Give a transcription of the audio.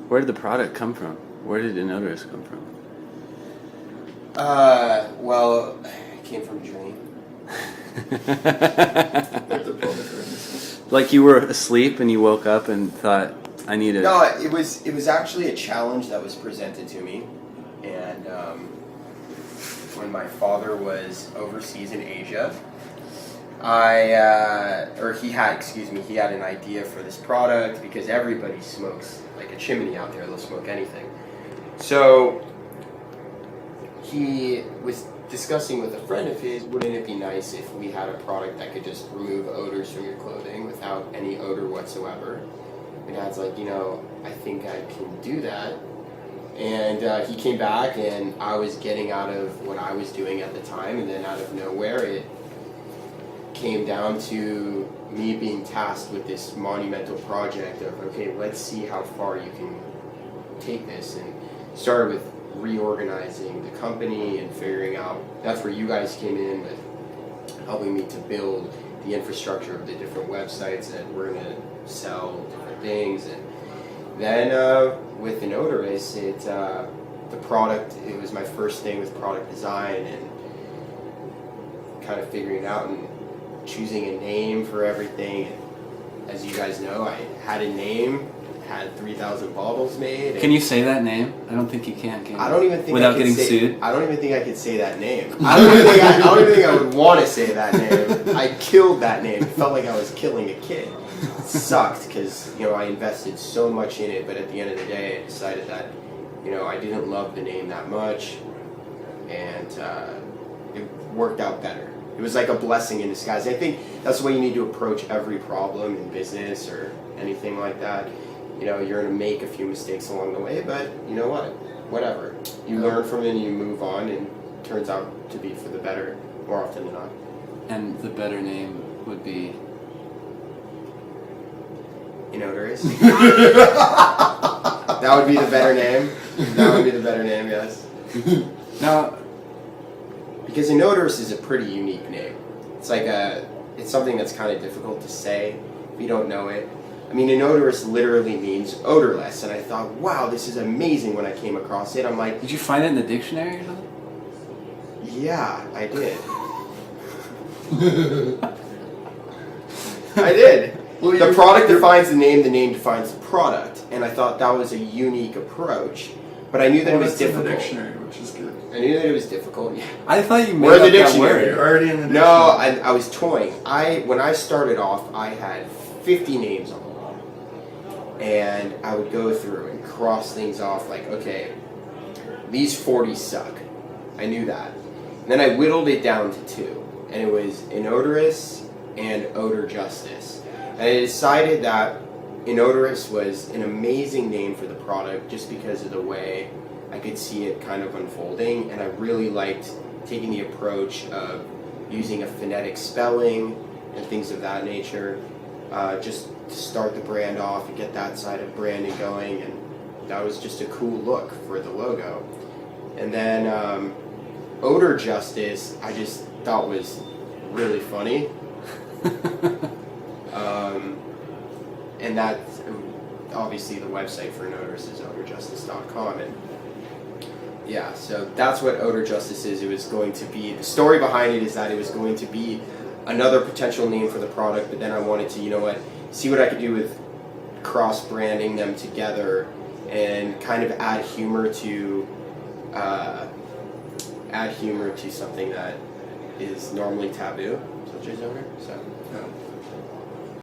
Where did the product come from? Where did Inodorous come from? Well, it came from a dream. Like you were asleep and you woke up and thought, I need to... No, it was actually a challenge that was presented to me, and when my father was overseas in Asia, he had an idea for this product because everybody smokes like a chimney out there. They'll smoke anything. So he was discussing with a friend of his, wouldn't it be nice if we had a product that could just remove odors from your clothing without any odor whatsoever? And Dad's like, I think I can do that. And he came back, and I was getting out of what I was doing at the time, and then out of nowhere, it came down to me being tasked with this monumental project of, okay, let's see how far you can take this, and started with reorganizing the company and figuring out, that's where you guys came in with helping me to build the infrastructure of the different websites that we're going to sell different things. And then with Inodorous, the product, it was my first thing with product design and kind of figuring it out and choosing a name for everything. And as you guys know, I had a name, had 3,000 bottles made. Can you say that name? I don't think you can you? I don't even think without getting sued. I don't even think I could say that name. I don't even think I would want to say that name. I killed that name. It felt like I was killing a kid. It sucked because I invested so much in it, but at the end of the day, I decided that I didn't love the name that much, and it worked out better. It was like a blessing in disguise. I think that's the way you need to approach every problem in business or anything like that. You're going to make a few mistakes along the way, but you know what? Whatever. You learn from it and you move on, and it turns out to be for the better more often than not. And the better name would be? Inodorous. That would be the better name. That would be the better name, yes. Now, because Inodorous is a pretty unique name. It's something that's kind of difficult to say if you don't know it. I mean, Inodorous literally means odorless, and I thought, wow, this is amazing when I came across it. I'm like... Did you find it in the dictionary or something? Yeah, I did. I did. Well, the product defines the name defines the product, and I thought that was a unique approach, but I knew that it was difficult. In the dictionary, which is good. I knew that it was difficult, yeah. I thought you made We're in up the that dictionary. word. You're already in the dictionary. No, I was toying. When I started off, I had 50 names on the wall, and I would go through and cross things off like, okay, these 40 suck. I knew that. And then I whittled it down to 2, and it was Inodorous and Odor Justice. And I decided that Inodorous was an amazing name for the product just because of the way I could see it kind of unfolding, and I really liked taking the approach of using a phonetic spelling and things of that nature, just to start the brand off and get that side of branding going, and that was just a cool look for the logo. And then Odor Justice I just thought was really funny. And that's obviously the website for Inodorous is odorjustice.com, and yeah, so that's what Odor Justice is. It was going to be, the story behind it is that it was going to be another potential name for the product, but then I wanted to, see what I could do with cross-branding them together and kind of add humor to something that is normally taboo, such as odor. So,